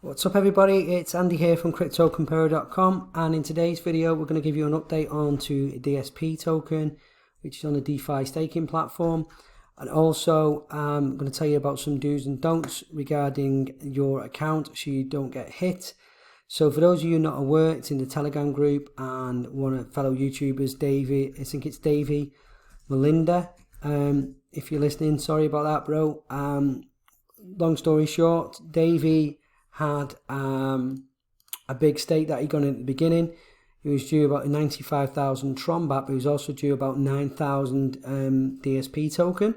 What's up everybody, it's Andy here from CryptoCompare.com, and in today's video we're going to give you an update on to DSP Token, which is on the DeFi staking platform, and also I'm going to tell you about some do's and don'ts regarding your account so you don't get hit. So for those of you not aware, it's in the Telegram group, and one of fellow YouTubers, Davey, I think it's Davey Melinda, if you're listening, sorry about that bro. Long story short, Davey had a big stake that he got in at the beginning. He was due about 95,000 Tron back, but he was also due about 9,000 DSP token,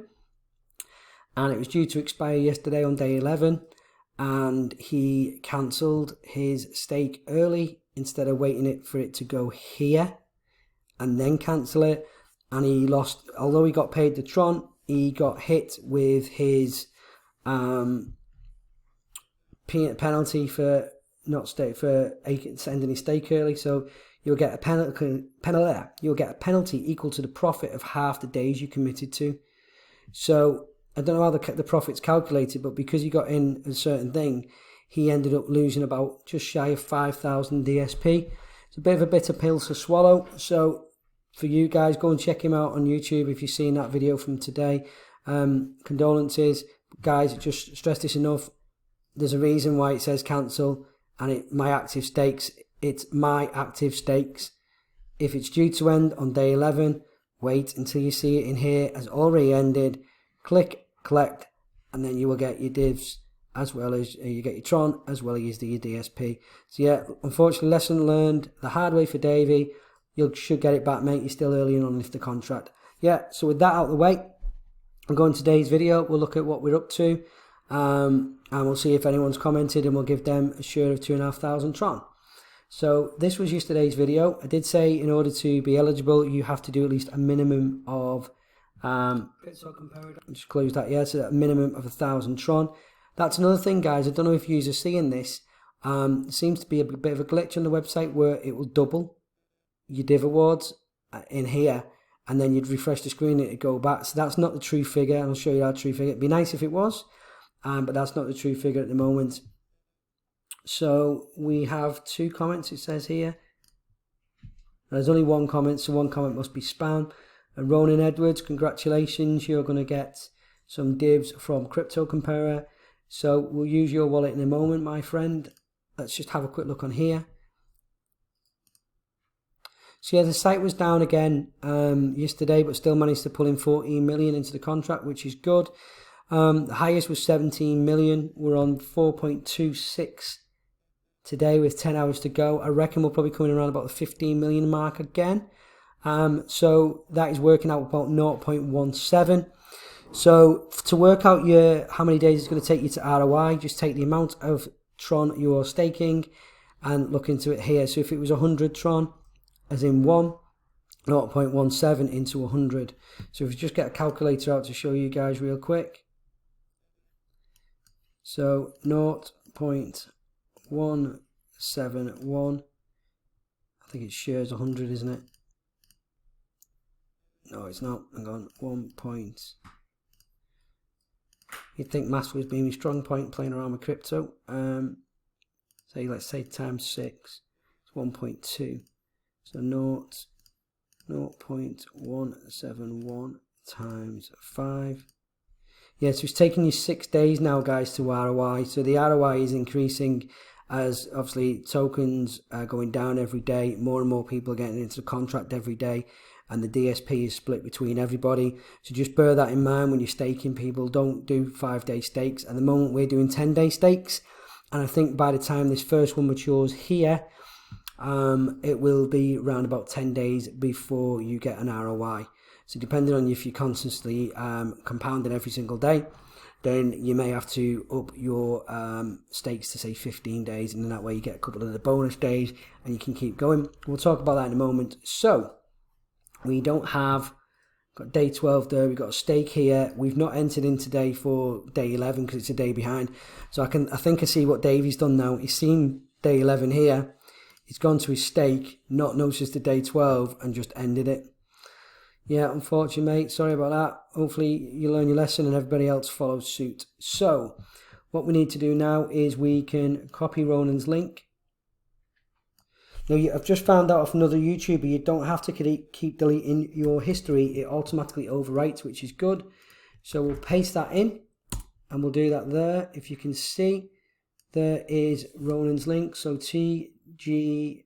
and it was due to expire yesterday on day 11, and he cancelled his stake early instead of waiting for it to go here and then cancel it, and he lost. Although he got paid the Tron, he got hit with his penalty for sending his stake early. So you'll get a penalty equal to the profit of half the days you committed to. So I don't know how the profit's calculated, but because he got in a certain thing, he ended up losing about just shy of 5,000 DSP. It's a bit of a bitter pill to swallow. So for you guys, go and check him out on YouTube if you've seen that video from today. Condolences, guys. Just stress this enough. There's a reason why it says cancel, and it's my active stakes. If it's due to end on day 11, wait until you see it in here as already ended. Click collect, and then you will get your divs, as well as you get your Tron, as well as your DSP. So yeah, unfortunately, lesson learned the hard way for Davey. You should get it back, mate. You're still early on the contract. Yeah, so with that out of the way, I'm going to today's video. We'll look at what we're up to. And we'll see if anyone's commented, and we'll give them a share of 2,500 Tron. So this was yesterday's video. I did say in order to be eligible, you have to do at least a minimum of just close that. Yeah, so a minimum of 1,000 Tron. That's another thing, guys. I don't know if users are seeing this. It seems to be a bit of a glitch on the website where it will double your div awards in here, and then you'd refresh the screen and it'd go back. So that's not the true figure, and I'll show you our true figure. It'd be nice if it was. But that's not the true figure at the moment. So we have 2 comments, it says here. There's only 1 comment, so 1 comment must be spam. And Ronan Edwards, congratulations, you're going to get some divs from Crypto Comparer. So we'll use your wallet in a moment, my friend. Let's just have a quick look on here. So yeah, the site was down again yesterday, but still managed to pull in 14 million into the contract, which is good. The highest was 17 million. We're on 4.26 today with 10 hours to go. I reckon we're probably coming around about the 15 million mark again. So that is working out about 0.17. So to work out how many days it's going to take you to ROI, just take the amount of Tron you're staking and look into it here. So if it was 100 Tron, as in 0.17 into 100. So if you just get a calculator out to show you guys real quick. So 0.171, I think it shares 100, isn't it? No, it's not. Hang on, 1 point. You'd think maths was being my strong point playing around with crypto. Let's say times 6, it's 1.2. So 0.171 times 5. Yeah, so it's taking you 6 days now, guys, to ROI. So the ROI is increasing as obviously tokens are going down every day. More and more people are getting into the contract every day, and the DSP is split between everybody. So just bear that in mind when you're staking, people. Don't do 5-day stakes. At the moment, we're doing 10-day stakes, and I think by the time this first one matures here, it will be around about 10 days before you get an ROI. So depending on if you're constantly compounding every single day, then you may have to up your stakes to say 15 days, and then that way you get a couple of the bonus days and you can keep going. We'll talk about that in a moment. So we don't have, got day 12 there, we've got a stake here. We've not entered in today for day 11 because it's a day behind. So I think I see what Davey's done now. He's seen day 11 here. He's gone to his stake, not noticed the day 12, and just ended it. Yeah, unfortunately, mate. Sorry about that. Hopefully you learn your lesson and everybody else follows suit. So what we need to do now is we can copy Ronan's link. Now, I've just found out of another YouTuber, you don't have to keep deleting your history. It automatically overwrites, which is good. So we'll paste that in, and we'll do that there. If you can see, there is Ronan's link. So TGFKF,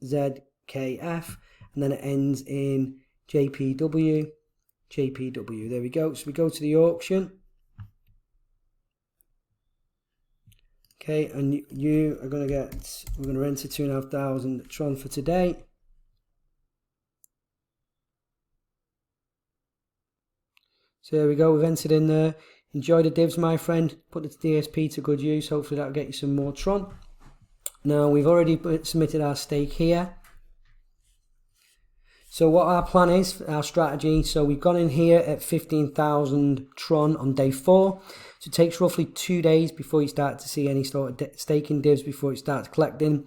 ZKF, and then it ends in JPW. There we go. So we go to the auction. Okay, and you are going to get, we're going to enter 2,500 Tron for today. So there we go, we've entered in there. Enjoy the divs, my friend. Put the DSP to good use. Hopefully that'll get you some more Tron. Now, we've already submitted our stake here. So what our plan is, our strategy, so we've gone in here at 15,000 Tron on day 4. So it takes roughly 2 days before you start to see any sort of staking divs before it starts collecting.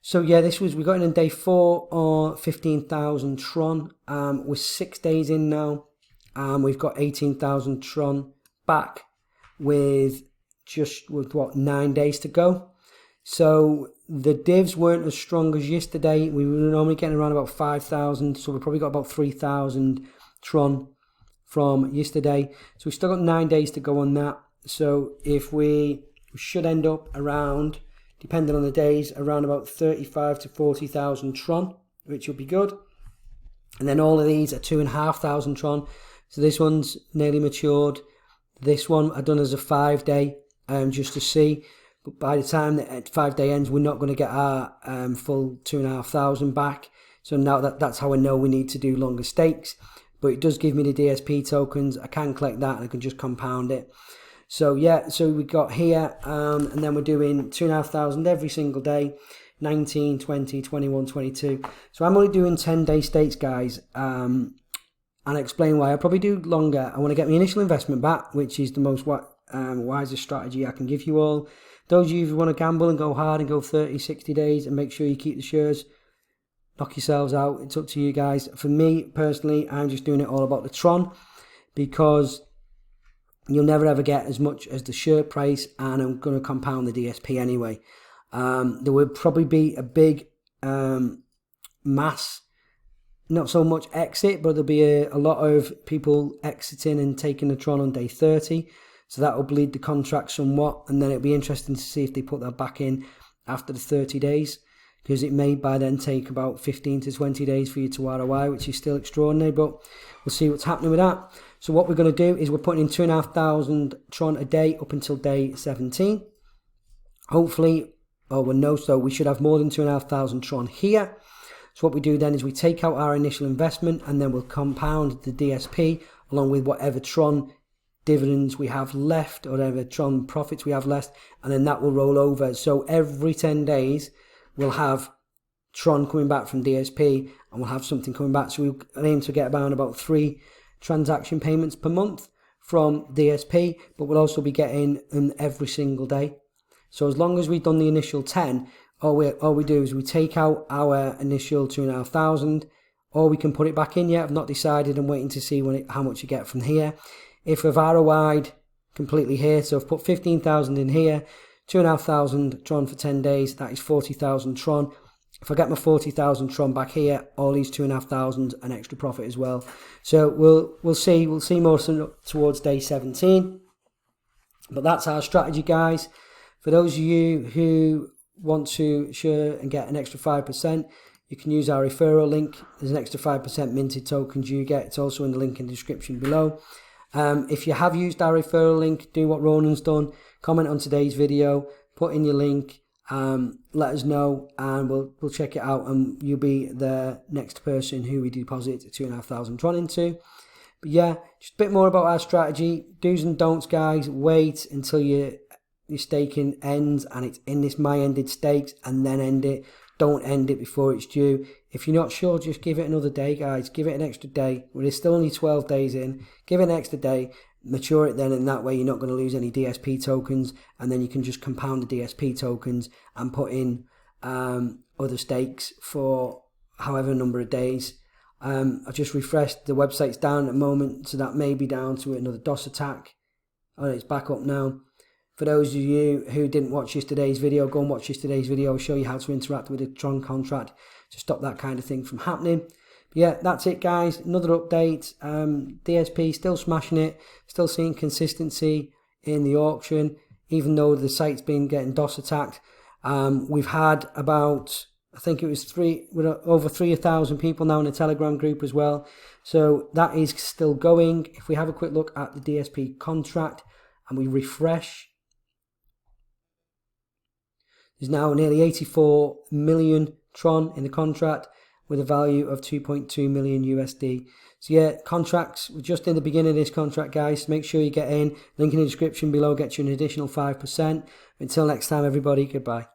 So yeah, we got in on day 4 on 15,000 Tron. We're 6 days in now. We've got 18,000 Tron back with what, 9 days to go. So the divs weren't as strong as yesterday. We were normally getting around about 5,000, so we probably got about 3,000 Tron from yesterday. So we've still got 9 days to go on that. So if we should end up around, depending on the days, around about 35 to 40,000 Tron, which will be good. And then all of these are 2,500 Tron. So this one's nearly matured. This one I done as a 5-day, just to see. But by the time the 5-day ends, we're not going to get our full 2,500 back. So now that's how I know we need to do longer stakes. But it does give me the DSP tokens. I can collect that and I can just compound it. So yeah, so we got here, and then we're doing 2,500 every single day. 19, 20, 21, 22. So I'm only doing 10-day stakes, guys. And I explain why. I'll probably do longer. I want to get my initial investment back, which is the most wisest strategy I can give you all. Those of you who want to gamble and go hard and go 30, 60 days and make sure you keep the shares, knock yourselves out. It's up to you guys. For me, personally, I'm just doing it all about the Tron, because you'll never ever get as much as the share price, and I'm going to compound the DSP anyway. There will probably be a big mass, not so much exit, but there'll be a lot of people exiting and taking the Tron on day 30. So that will bleed the contract somewhat, and then it'll be interesting to see if they put that back in after the 30 days, because it may by then take about 15 to 20 days for you to ROI, which is still extraordinary, but we'll see what's happening with that. So what we're going to do is we're putting in 2,500 Tron a day up until day 17. Hopefully, we should have more than 2,500 Tron here. So what we do then is we take out our initial investment, and then we'll compound the DSP along with whatever Tron dividends we have left, or whatever Tron profits we have left, and then that will roll over. So every 10 days we'll have Tron coming back from DSP, and we'll have something coming back. So we'll aim to get about 3 transaction payments per month from DSP, but we'll also be getting them every single day. So as long as we've done the initial 10, all we do is we take out our initial 2,500, or we can put it back in yet. I've not decided. I'm waiting to see how much you get from here. If we've ROI'd completely here, so I've put 15,000 in here, 2,500 Tron for 10 days, that is 40,000 Tron. If I get my 40,000 Tron back here, all these 2,500 an extra profit as well. So we'll see more towards day 17. But that's our strategy, guys. For those of you who want to share and get an extra 5%, you can use our referral link. There's an extra 5% minted tokens you get. It's also in the link in the description below. If you have used our referral link, do what Ronan's done. Comment on today's video, put in your link, let us know, and we'll check it out, and you'll be the next person who we deposit 2,500 Tron into. But yeah, just a bit more about our strategy. Do's and don'ts, guys. Wait until your staking ends and it's in this my ended stakes, and then end it. Don't end it before it's due. If you're not sure, just give it another day, guys. Give it an extra day. We're still only 12 days in. Give it an extra day. Mature it then, and that way you're not going to lose any DSP tokens, and then you can just compound the DSP tokens and put in other stakes for however number of days. I just refreshed, the website's down at the moment, so that may be down to another DOS attack. Oh, it's back up now. For those of you who didn't watch yesterday's video, go and watch yesterday's video. I'll show you how to interact with a Tron contract to stop that kind of thing from happening. But yeah, that's it guys, another update. DSP still smashing it, still seeing consistency in the auction, even though the site's been getting DOS attacked. We've had about, I think it was over 3,000 people now in the Telegram group as well. So that is still going. If we have a quick look at the DSP contract and we refresh, there's now nearly 84 million Tron in the contract with a value of 2.2 million USD. So yeah, contracts, we're just in the beginning of this contract guys. Make sure you get in. Link in the description below gets you an additional 5%. Until next time everybody, goodbye.